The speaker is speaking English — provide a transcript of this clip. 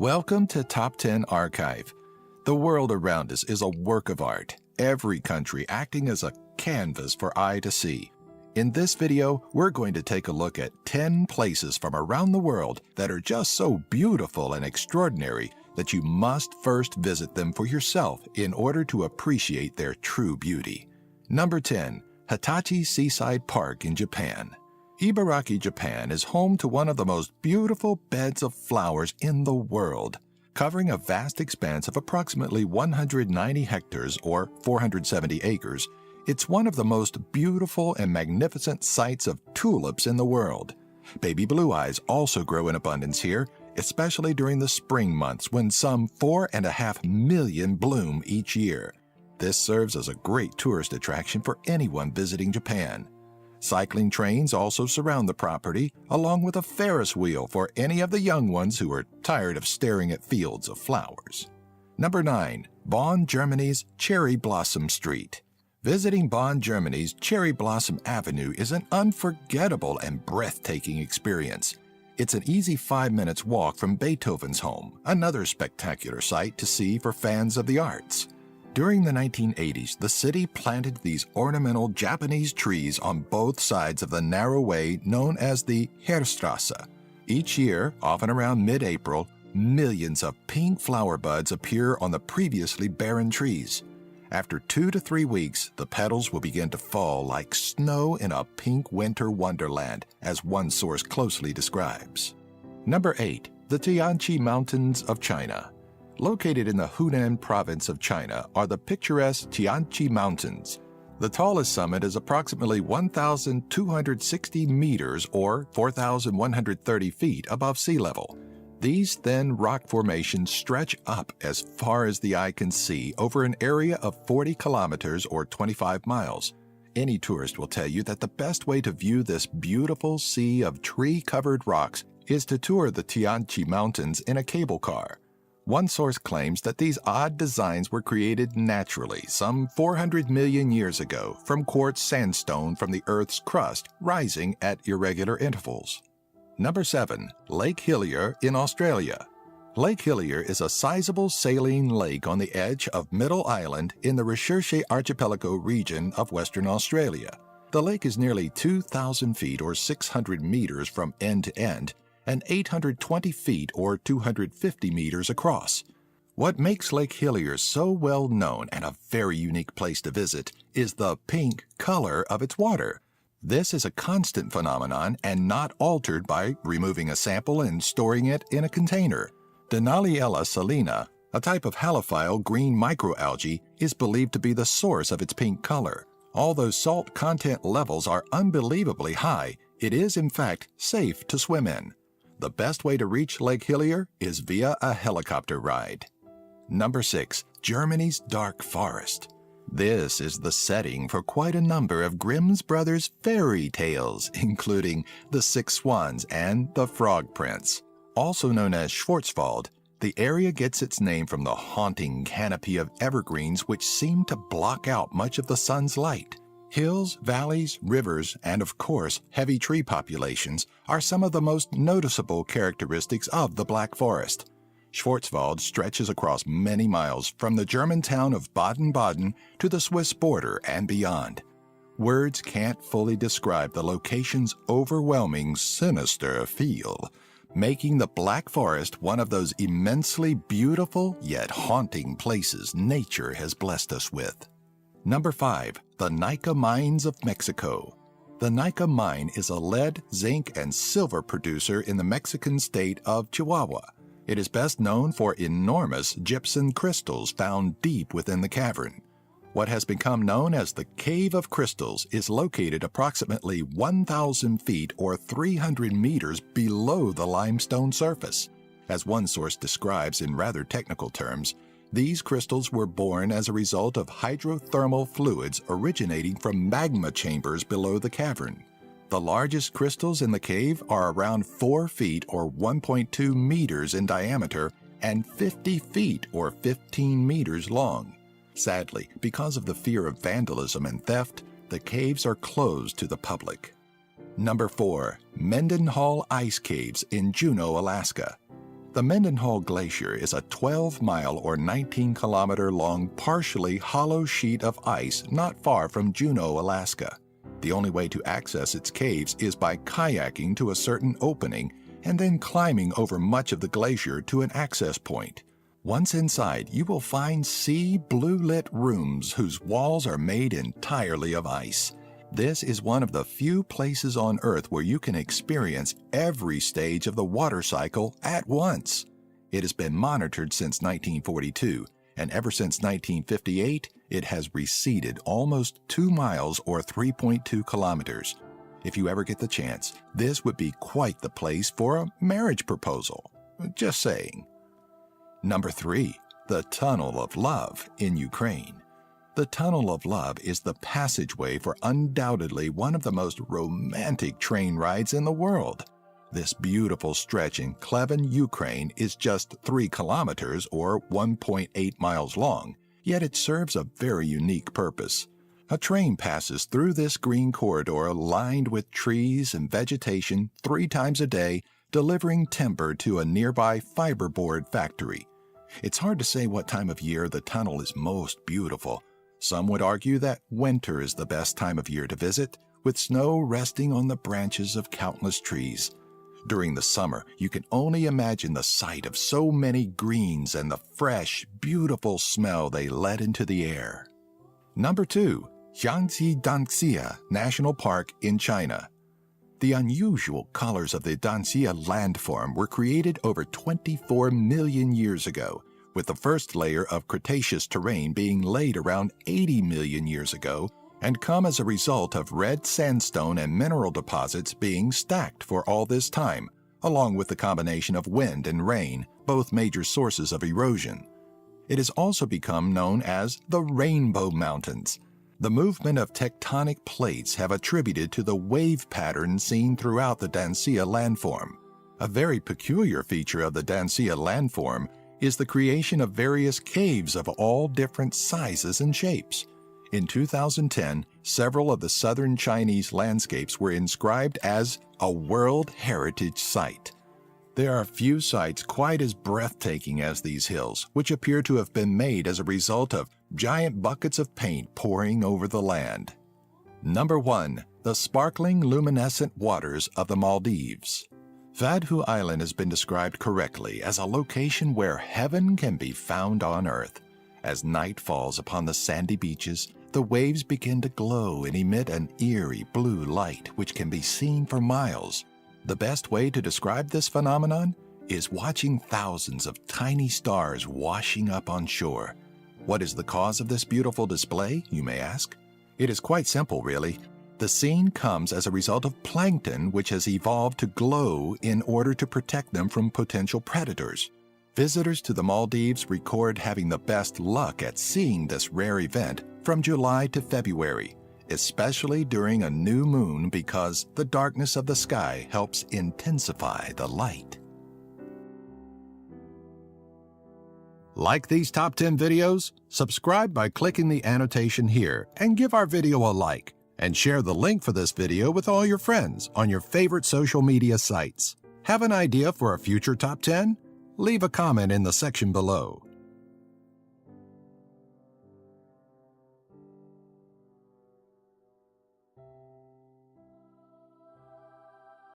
Welcome to Top 10 Archive. The world around us is a work of art, every country acting as a canvas for eye to see. In this video, we're going to take a look at 10 places from around the world that are just so beautiful and extraordinary that you must first visit them for yourself in order to appreciate their true beauty. Number 10. Hitachi Seaside Park in Japan. Ibaraki, Japan is home to one of the most beautiful beds of flowers in the world. Covering a vast expanse of approximately 190 hectares or 470 acres, it's one of the most beautiful and magnificent sites of tulips in the world. Baby blue eyes also grow in abundance here, especially during the spring months when some 4.5 million bloom each year. This serves as a great tourist attraction for anyone visiting Japan. Cycling trains also surround the property, along with a Ferris wheel for any of the young ones who are tired of staring at fields of flowers. Number 9. Bonn, Germany's Cherry Blossom Street. Visiting Bonn, Germany's Cherry Blossom Avenue is an unforgettable and breathtaking experience. It's an easy 5 minutes walk from Beethoven's home, another spectacular sight to see for fans of the arts. During the 1980s, the city planted these ornamental Japanese trees on both sides of the narrow way known as the Heerstrasse. Each year, often around mid-April, millions of pink flower buds appear on the previously barren trees. After 2 to 3 weeks, the petals will begin to fall like snow in a pink winter wonderland, as one source closely describes. Number 8. The Tianqi Mountains of China. Located in the Hunan province of China are the picturesque Tianqi Mountains. The tallest summit is approximately 1,260 meters or 4,130 feet above sea level. These thin rock formations stretch up as far as the eye can see over an area of 40 kilometers or 25 miles. Any tourist will tell you that the best way to view this beautiful sea of tree-covered rocks is to tour the Tianqi Mountains in a cable car. One source claims that these odd designs were created naturally some 400 million years ago from quartz sandstone from the Earth's crust rising at irregular intervals. Number 7. Lake Hillier in Australia. Lake Hillier is a sizable saline lake on the edge of Middle Island in the Recherche Archipelago region of Western Australia. The lake is nearly 2,000 feet or 600 meters from end to end, and 820 feet or 250 meters across. What makes Lake Hillier so well known and a very unique place to visit is the pink color of its water. This is a constant phenomenon and not altered by removing a sample and storing it in a container. Denaliella salina, a type of halophile green microalgae, is believed to be the source of its pink color. Although salt content levels are unbelievably high, it is in fact safe to swim in. The best way to reach Lake Hillier is via a helicopter ride. Number 6. Germany's Dark Forest. This is the setting for quite a number of Grimm's Brothers fairy tales, including The Six Swans and The Frog Prince. Also known as Schwarzwald, the area gets its name from the haunting canopy of evergreens which seem to block out much of the sun's light. Hills, valleys, rivers, and of course, heavy tree populations are some of the most noticeable characteristics of the Black Forest. Schwarzwald stretches across many miles from the German town of Baden-Baden to the Swiss border and beyond. Words can't fully describe the location's overwhelming, sinister feel, making the Black Forest one of those immensely beautiful yet haunting places nature has blessed us with. Number 5. The Nika Mines of Mexico. The Nika Mine is a lead, zinc, and silver producer in the Mexican state of Chihuahua. It is best known for enormous gypsum crystals found deep within the cavern. What has become known as the Cave of Crystals is located approximately 1,000 feet or 300 meters below the limestone surface. As one source describes in rather technical terms, these crystals were born as a result of hydrothermal fluids originating from magma chambers below the cavern. The largest crystals in the cave are around 4 feet or 1.2 meters in diameter and 50 feet or 15 meters long. Sadly, because of the fear of vandalism and theft, the caves are closed to the public. Number 4. Mendenhall Ice Caves in Juneau, Alaska. The Mendenhall Glacier is a 12-mile or 19-kilometer-long partially hollow sheet of ice not far from Juneau, Alaska. The only way to access its caves is by kayaking to a certain opening and then climbing over much of the glacier to an access point. Once inside, you will find sea blue-lit rooms whose walls are made entirely of ice. This is one of the few places on Earth where you can experience every stage of the water cycle at once. It has been monitored since 1942, and ever since 1958, it has receded almost 2 miles or 3.2 kilometers. If you ever get the chance, this would be quite the place for a marriage proposal. Just saying. Number 3. The Tunnel of Love in Ukraine. The Tunnel of Love is the passageway for undoubtedly one of the most romantic train rides in the world. This beautiful stretch in Klevin, Ukraine is just 3 kilometers or 1.8 miles long, yet it serves a very unique purpose. A train passes through this green corridor lined with trees and vegetation 3 times a day, delivering timber to a nearby fiberboard factory. It's hard to say what time of year the tunnel is most beautiful. Some would argue that winter is the best time of year to visit, with snow resting on the branches of countless trees. During the summer, you can only imagine the sight of so many greens and the fresh, beautiful smell they let into the air. Number 2. Jiangxi Danxia National Park in China. The unusual colors of the Danxia landform were created over 24 million years ago, with the first layer of Cretaceous terrain being laid around 80 million years ago, and come as a result of red sandstone and mineral deposits being stacked for all this time, along with the combination of wind and rain, both major sources of erosion. It has also become known as the Rainbow Mountains. The movement of tectonic plates have attributed to the wave pattern seen throughout the Danxia landform. A very peculiar feature of the Danxia landform is the creation of various caves of all different sizes and shapes. In 2010, several of the southern Chinese landscapes were inscribed as a World Heritage Site. There are few sites quite as breathtaking as these hills, which appear to have been made as a result of giant buckets of paint pouring over the land. Number 1. The sparkling luminescent waters of the Maldives. Vadhu Island has been described correctly as a location where heaven can be found on earth. As night falls upon the sandy beaches, the waves begin to glow and emit an eerie blue light which can be seen for miles. The best way to describe this phenomenon is watching thousands of tiny stars washing up on shore. What is the cause of this beautiful display, you may ask? It is quite simple, really. The scene comes as a result of plankton which has evolved to glow in order to protect them from potential predators. Visitors to the Maldives record having the best luck at seeing this rare event from July to February, especially during a new moon because the darkness of the sky helps intensify the light. Like these top 10 videos? Subscribe by clicking the annotation here and give our video a like, and share the link for this video with all your friends on your favorite social media sites. Have an idea for a future top 10? Leave a comment in the section below.